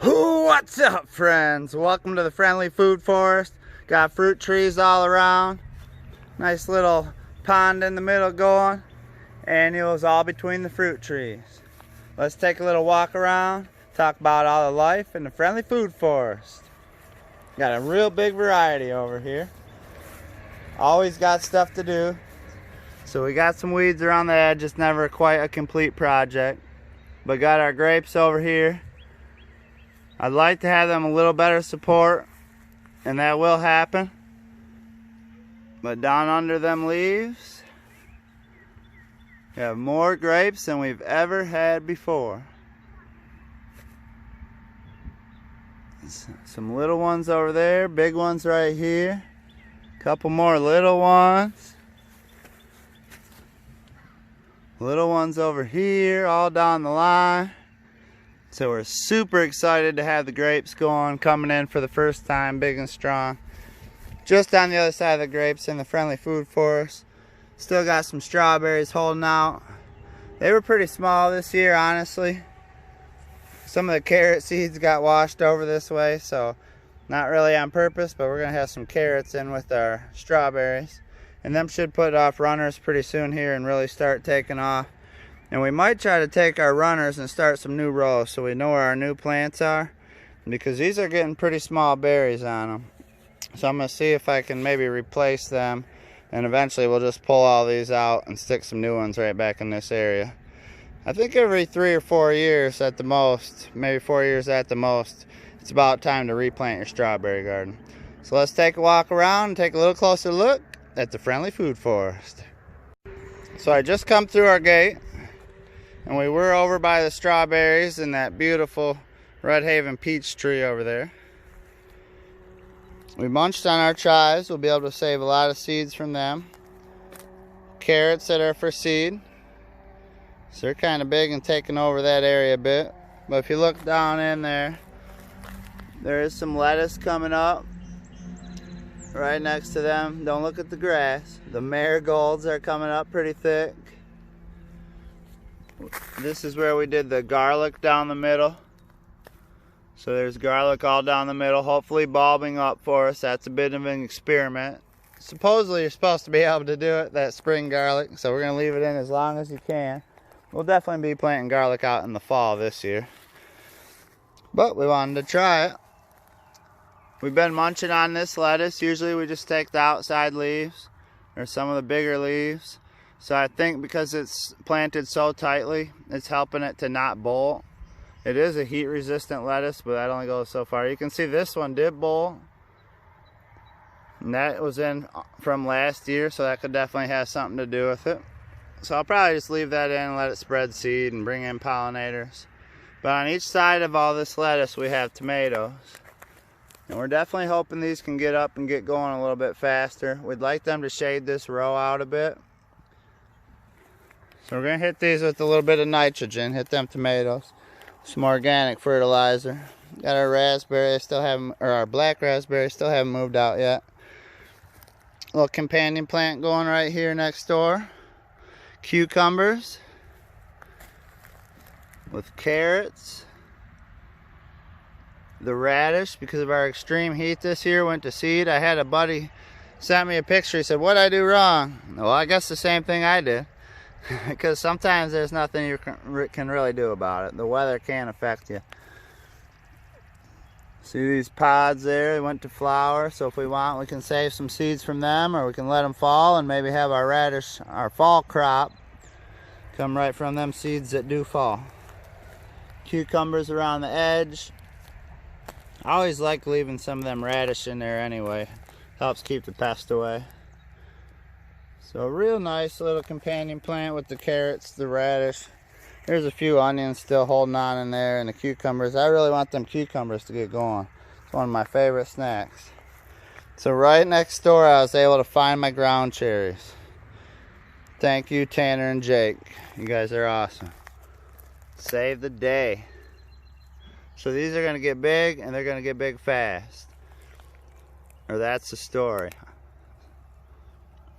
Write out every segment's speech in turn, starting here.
What's up, friends? Welcome to the friendly food forest. Got fruit trees all around. Nice little pond in the middle going. Annuals all between the fruit trees. Let's take a little walk around, talk about all the life in the friendly food forest. Got a real big variety over here. Always got stuff to do. So we got some weeds around the edge. It's never quite a complete project. But got our grapes over here. I'd like to have them a little better support, and that will happen. But down under them leaves, we have more grapes than we've ever had before. Some little ones over there, big ones right here. Couple more little ones. Little ones over here, all down the line. So we're super excited to have the grapes going, coming in for the first time, big and strong. Just on the other side of the grapes in the friendly food forest. Still got some strawberries holding out. They were pretty small this year, honestly. Some of the carrot seeds got washed over this way, so not really on purpose, but we're gonna have some carrots in with our strawberries. And them should put off runners pretty soon here and really start taking off. And we might try to take our runners and start some new rows so we know where our new plants are, because these are getting pretty small berries on them. So I'm going to see if I can maybe replace them, and eventually we'll just pull all these out and stick some new ones right back in this area. I think every 3 or 4 years at the most, maybe 4 years at the most, it's about time to replant your strawberry garden. So let's take a walk around and take a little closer look at the friendly food forest. So I just come through our gate. And we were over by the strawberries and that beautiful Red Haven peach tree over there. We munched on our chives. We'll be able to save a lot of seeds from them. Carrots that are for seed. So they're kind of big and taking over that area a bit. But if you look down in there, there is some lettuce coming up right next to them. Don't look at the grass. The marigolds are coming up pretty thick. This is where we did the garlic down the middle. So there's garlic all down the middle, hopefully bulbing up for us. That's a bit of an experiment. Supposedly you're supposed to be able to do it, that spring garlic, so we're going to leave it in as long as you can. We'll definitely be planting garlic out in the fall this year. But we wanted to try it. We've been munching on this lettuce. Usually we just take the outside leaves, or some of the bigger leaves. So I think because it's planted so tightly, it's helping it to not bolt. It is a heat resistant lettuce, but that only goes so far. You can see this one did bolt. And that was in from last year, so that could definitely have something to do with it. So I'll probably just leave that in and let it spread seed and bring in pollinators. But on each side of all this lettuce, we have tomatoes. And we're definitely hoping these can get up and get going a little bit faster. We'd like them to shade this row out a bit. So we're going to hit these with a little bit of nitrogen, hit them tomatoes, some organic fertilizer. Got our raspberry, still haven't, or our black raspberry, still haven't moved out yet. Little companion plant going right here next door. Cucumbers with carrots. The radish, because of our extreme heat this year, went to seed. I had a buddy sent me a picture. He said, "What'd I do wrong?" Well, I guess the same thing I did. Because sometimes there's nothing you can really do about it. The weather can affect you. See these pods there? They went to flower. So if we want, we can save some seeds from them, or we can let them fall and maybe have our radish, our fall crop, come right from them seeds that do fall. Cucumbers around the edge. I always like leaving some of them radish in there anyway. Helps keep the pest away. So a real nice little companion plant with the carrots, the radish. There's a few onions still holding on in there, and the cucumbers. I really want them cucumbers to get going. It's one of my favorite snacks. So right next door I was able to find my ground cherries. Thank you, Tanner and Jake. You guys are awesome. Save the day. So these are going to get big, and they're going to get big fast. Or that's the story.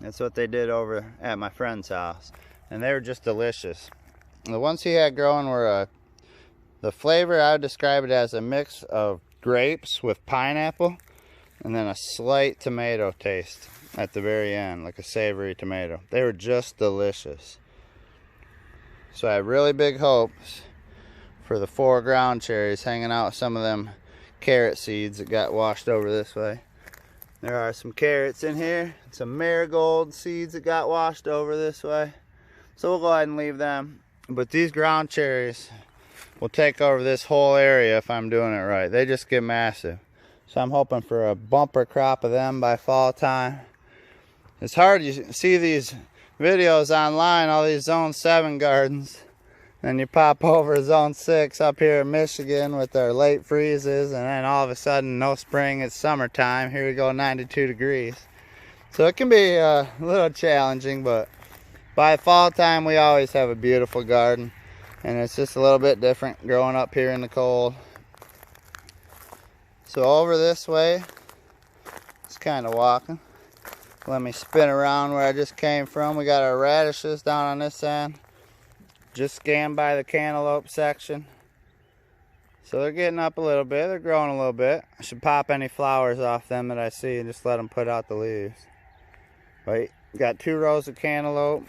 That's what they did over at my friend's house. And they were just delicious. The ones he had growing were The flavor, I would describe it as a mix of grapes with pineapple and then a slight tomato taste at the very end, like a savory tomato. They were just delicious. So I have really big hopes for the 4 ground cherries, hanging out with some of them carrot seeds that got washed over this way. There are some carrots in here, some marigold seeds that got washed over this way. So we'll go ahead and leave them. But these ground cherries will take over this whole area if I'm doing it right. They just get massive. So I'm hoping for a bumper crop of them by fall time. It's hard, you see these videos online, all these Zone 7 gardens. Then you pop over Zone 6 up here in Michigan with our late freezes, and then all of a sudden, no spring, it's summertime. Here we go, 92 degrees. So it can be a little challenging, but by fall time, we always have a beautiful garden. And it's just a little bit different growing up here in the cold. So over this way, it's kind of walking. Let me spin around where I just came from. We got our radishes down on this end. Just scanned by the cantaloupe section. So they're getting up a little bit. They're growing a little bit. I should pop any flowers off them that I see and just let them put out the leaves. Right, got 2 rows of cantaloupe.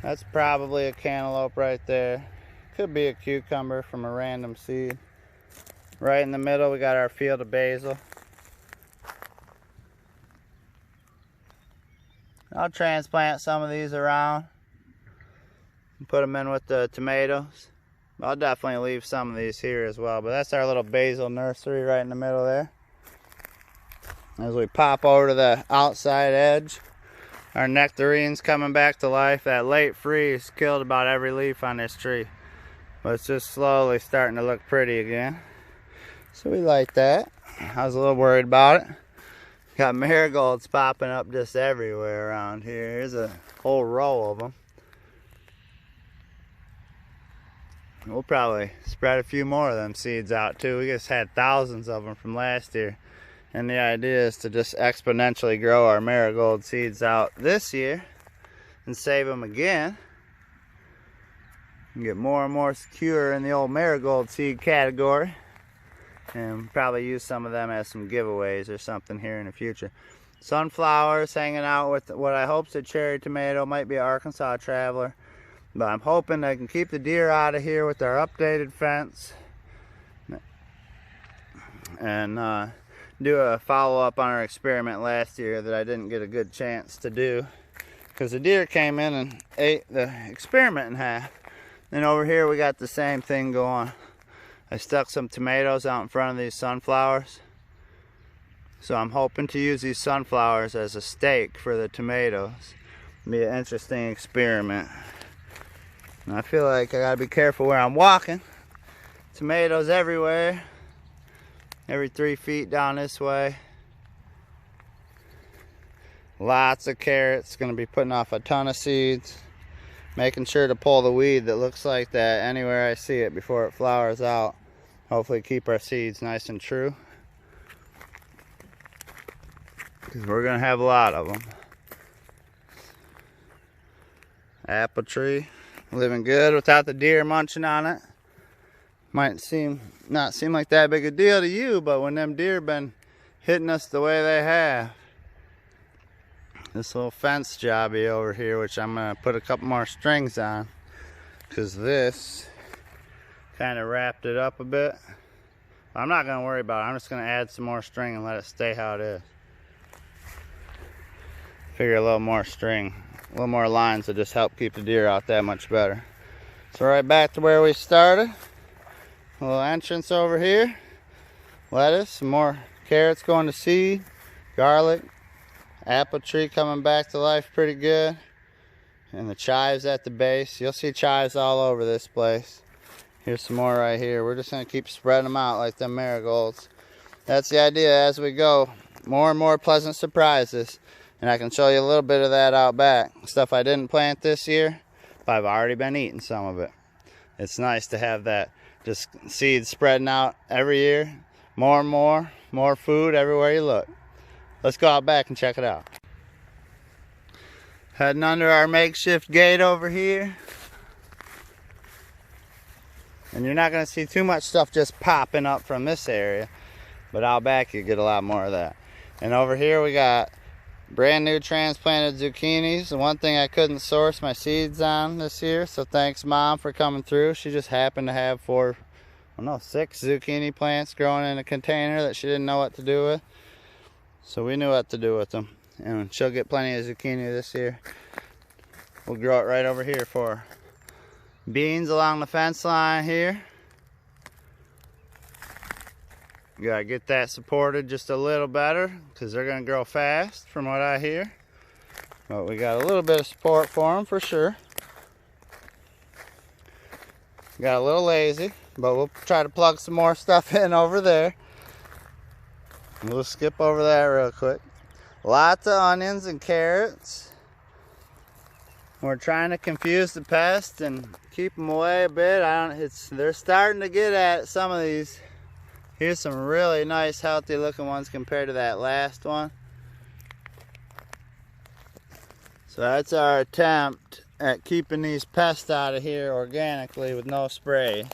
That's probably a cantaloupe right there. Could be a cucumber from a random seed. Right in the middle, we got our field of basil. I'll transplant some of these around and put them in with the tomatoes. I'll definitely leave some of these here as well. But that's our little basil nursery right in the middle there. As we pop over to the outside edge, our nectarines coming back to life. That late freeze killed about every leaf on this tree. But it's just slowly starting to look pretty again. So we like that. I was a little worried about it. Got marigolds popping up just everywhere around here. Here's a whole row of them. We'll probably spread a few more of them seeds out too. We just had thousands of them from last year. And the idea is to just exponentially grow our marigold seeds out this year and save them again. And get more and more secure in the old marigold seed category. And probably use some of them as some giveaways or something here in the future. Sunflowers hanging out with what I hope is a cherry tomato. Might be an Arkansas Traveler. But I'm hoping I can keep the deer out of here with our updated fence. And do a follow-up on our experiment last year that I didn't get a good chance to do. Because the deer came in and ate the experiment in half. And over here we got the same thing going. I stuck some tomatoes out in front of these sunflowers. So I'm hoping to use these sunflowers as a stake for the tomatoes. It'll be an interesting experiment. And I feel like I gotta be careful where I'm walking. Tomatoes everywhere. Every 3 feet down this way. Lots of carrots. Gonna be putting off a ton of seeds. Making sure to pull the weed that looks like that anywhere I see it before it flowers out. Hopefully keep our seeds nice and true. Because we're going to have a lot of them. Apple tree. Living good without the deer munching on it. Might not seem like that big a deal to you, but when them deer been hitting us the way they have. This little fence jobby over here, which I'm going to put a couple more strings on. Because this kind of wrapped it up a bit. I'm not going to worry about it. I'm just going to add some more string and let it stay how it is. Figure a little more string, a little more lines will just help keep the deer out that much better. So right back to where we started. A little entrance over here. Lettuce, some more carrots going to seed. Garlic. Apple tree coming back to life pretty good. And the chives at the base. You'll see chives all over this place. Here's some more right here. We're just going to keep spreading them out like them marigolds. That's the idea as we go. More and more pleasant surprises. And I can show you a little bit of that out back. Stuff I didn't plant this year, but I've already been eating some of it. It's nice to have that just seeds spreading out every year. More and more food everywhere you look. Let's go out back and check it out. Heading under our makeshift gate over here. And you're not going to see too much stuff just popping up from this area. But out back you get a lot more of that. And over here we got brand new transplanted zucchinis. The one thing I couldn't source my seeds on this year. So thanks Mom for coming through. She just happened to have 6 zucchini plants growing in a container that she didn't know what to do with. So we knew what to do with them. And she'll get plenty of zucchini this year. We'll grow it right over here for her. Beans along the fence line here. You gotta get that supported just a little better because they're gonna grow fast from what I hear. But we got a little bit of support for them for sure. Got a little lazy, but we'll try to plug some more stuff in over there. We'll skip over that real quick. Lots of onions and carrots. We're trying to confuse the pests and keep them away a bit. They're starting to get at some of these. Here's some really nice healthy looking ones compared to that last one. So that's our attempt at keeping these pests out of here organically with no sprays.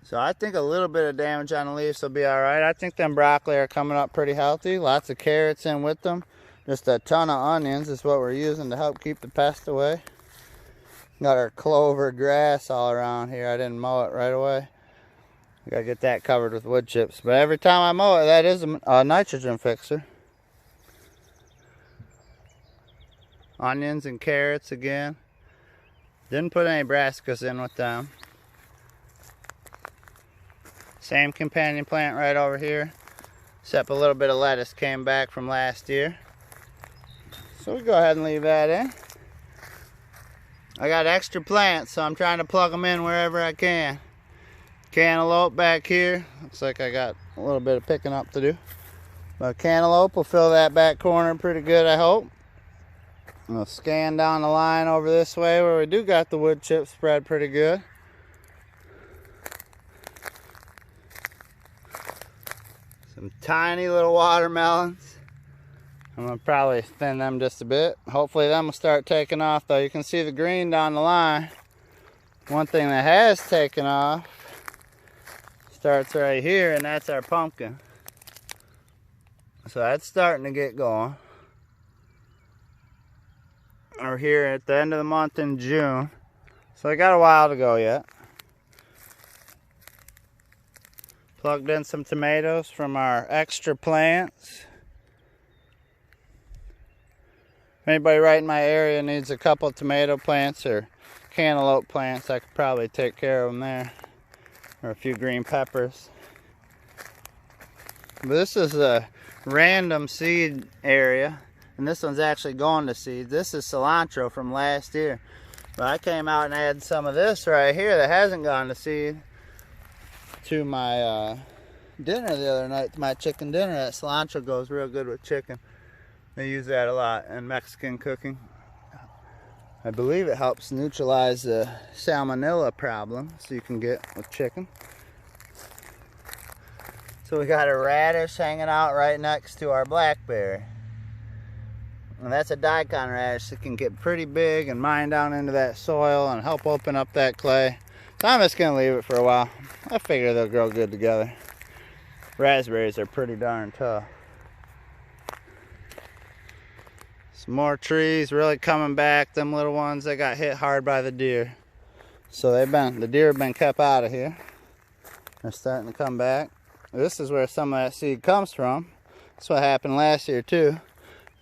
So I think a little bit of damage on the leaves will be alright. I think them broccoli are coming up pretty healthy. Lots of carrots in with them. Just a ton of onions is what we're using to help keep the pest away. Got our clover grass all around here. I didn't mow it right away. Gotta get that covered with wood chips. But every time I mow it, that is a nitrogen fixer. Onions and carrots again. Didn't put any brassicas in with them. Same companion plant right over here. Except a little bit of lettuce came back from last year. So we go ahead and leave that in. I got extra plants, so I'm trying to plug them in wherever I can. Cantaloupe back here. Looks like I got a little bit of picking up to do. But cantaloupe will fill that back corner pretty good, I hope. We'll scan down the line over this way where we do got the wood chips spread pretty good. Some tiny little watermelons. I'm going to probably thin them just a bit. Hopefully them will start taking off though. You can see the green down the line. One thing that has taken off starts right here, and that's our pumpkin. So that's starting to get going. We're here at the end of the month in June. So I got a while to go yet. Plugged in some tomatoes from our extra plants. If anybody right in my area needs a couple tomato plants or cantaloupe plants, I could probably take care of them there. Or a few green peppers. But this is a random seed area. And this one's actually going to seed. This is cilantro from last year. But I came out and added some of this right here that hasn't gone to seed to my dinner the other night, to my chicken dinner. That cilantro goes real good with chicken. They use that a lot in Mexican cooking. I believe it helps neutralize the salmonella problem so you can get with chicken. So we got a radish hanging out right next to our blackberry. And that's a Daikon radish that can get pretty big and mine down into that soil and help open up that clay. So I'm just going to leave it for a while. I figure they'll grow good together. Raspberries are pretty darn tough. Some more trees really coming back. Them little ones, they got hit hard by the deer. So the deer have been kept out of here. They're starting to come back. This is where some of that seed comes from. That's what happened last year too.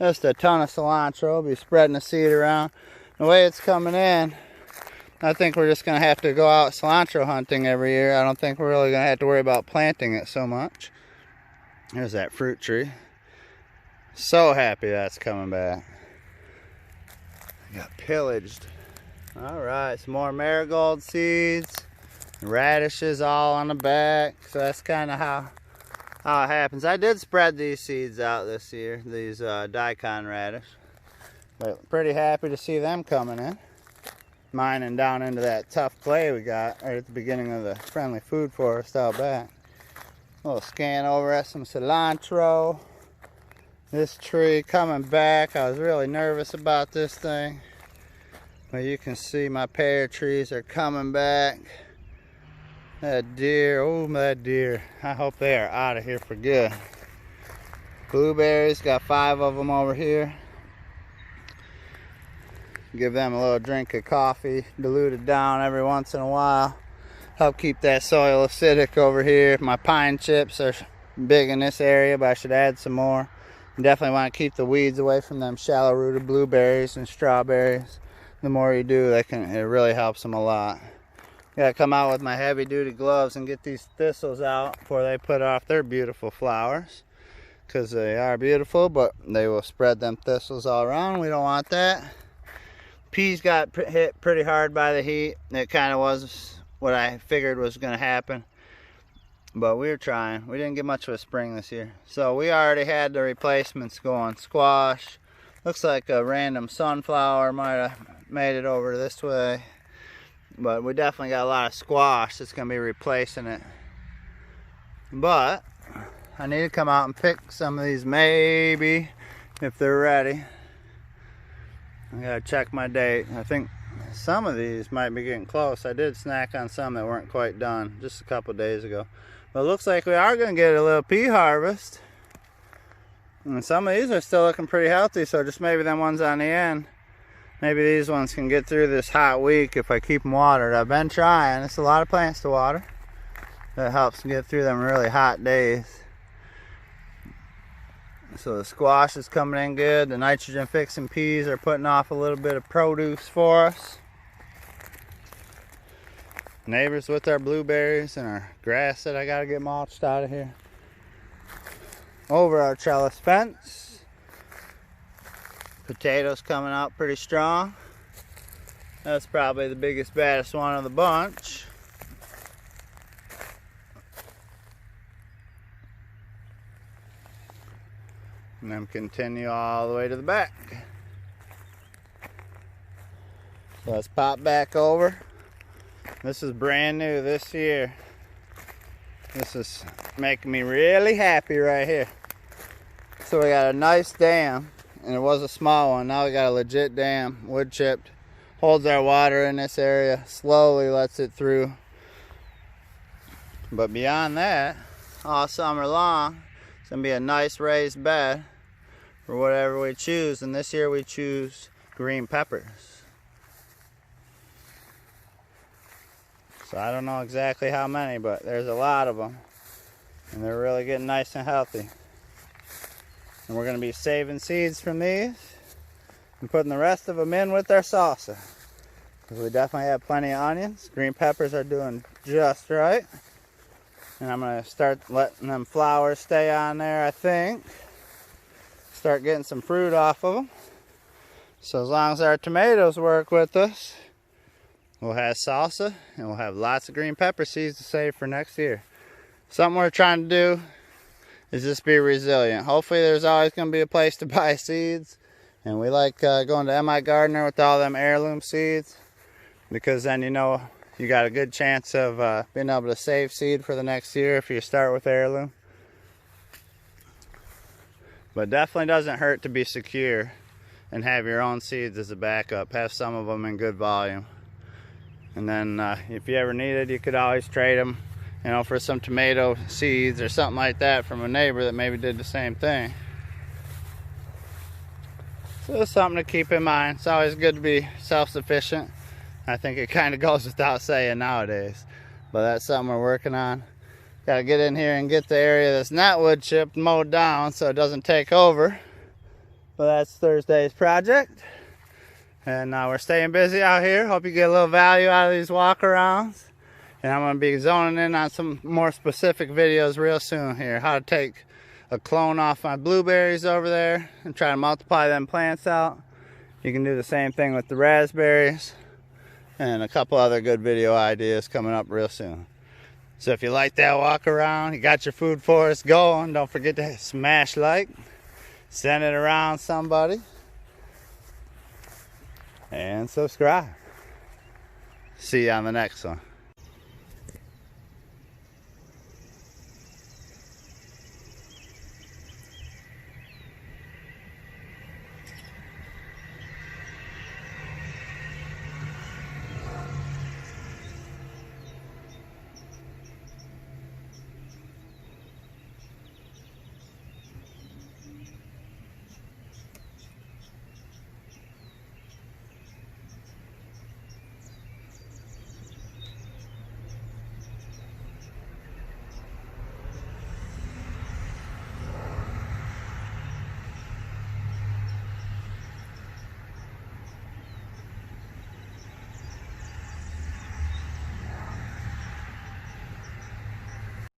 Just a ton of cilantro. Be spreading the seed around. The way it's coming in, I think we're just going to have to go out cilantro hunting every year. I don't think we're really going to have to worry about planting it so much. There's that fruit tree. So happy that's coming back. I got pillaged. Alright, some more marigold seeds. Radishes all on the back. So that's kind of how it happens. I did spread these seeds out this year. These Daikon Radish. But pretty happy to see them coming in. Mining down into that tough clay we got right at the beginning of the friendly food forest out back. A little scan over at some cilantro. This tree coming back. I was really nervous about this thing. Well, you can see my pear trees are coming back. That deer, oh that deer. I hope they are out of here for good. Blueberries, got 5 of them over here. Give them a little drink of coffee, dilute it down every once in a while. Help keep that soil acidic over here. My pine chips are big in this area, but I should add some more. Definitely want to keep the weeds away from them shallow rooted blueberries and strawberries. The more you do, it really helps them a lot. Gotta come out with my heavy duty gloves and get these thistles out before they put off their beautiful flowers, because they are beautiful, but they will spread them thistles all around. We don't want that. Peas got hit pretty hard by the heat. It kind of was what I figured was going to happen, but we were trying. We didn't get much of a spring this year, so we already had the replacements going. Squash, looks like a random sunflower might have made it over this way. But we definitely got a lot of squash that's going to be replacing it. But I need to come out and pick some of these, maybe, if they're ready. I got to check my date. I think some of these might be getting close. I did snack on some that weren't quite done just a couple days ago. But it looks like we are going to get a little pea harvest. And some of these are still looking pretty healthy, so just maybe them ones on the end. Maybe these ones can get through this hot week if I keep them watered. I've been trying. It's a lot of plants to water. That helps get through them really hot days. So the squash is coming in good. The nitrogen fixing peas are putting off a little bit of produce for us. Neighbors with our blueberries and our grass that I gotta get mulched out of here. Over our trellis fence. Potatoes coming out pretty strong. That's probably the biggest, baddest one of the bunch. And then continue all the way to the back. So let's pop back over. This is brand new this year. This is making me really happy right here. So we got a nice dam. And it was a small one. Now we got a legit dam, wood chipped. Holds our water in this area, slowly lets it through. But beyond that, all summer long, it's gonna be a nice raised bed for whatever we choose. And this year we choose green peppers. So I don't know exactly how many, but there's a lot of them. And they're really getting nice and healthy. And we're going to be saving seeds from these and putting the rest of them in with our salsa. Because we definitely have plenty of onions. Green peppers are doing just right. And I'm going to start letting them flowers stay on there, I think. Start getting some fruit off of them. So as long as our tomatoes work with us, we'll have salsa and we'll have lots of green pepper seeds to save for next year. Something we're trying to do is just be resilient. Hopefully there's always going to be a place to buy seeds. And we like going to MI Gardener with all them heirloom seeds, because then you know you got a good chance of being able to save seed for the next year if you start with heirloom. But definitely doesn't hurt to be secure and have your own seeds as a backup. Have some of them in good volume. And then if you ever needed, you could always trade them, you know, for some tomato seeds or something like that from a neighbor that maybe did the same thing. So it's something to keep in mind. It's always good to be self-sufficient. I think it kind of goes without saying nowadays, but that's something we're working on. Got to get in here and get the area that's not wood chipped mowed down so it doesn't take over. But that's Thursday's project. And we're staying busy out here. Hope you get a little value out of these walk-arounds. And I'm going to be zoning in on some more specific videos real soon here. How to take a clone off my blueberries over there and try to multiply them plants out. You can do the same thing with the raspberries. And a couple other good video ideas coming up real soon. So if you like that walk around, you got your food forest going, don't forget to smash like. Send it around somebody. And subscribe. See you on the next one.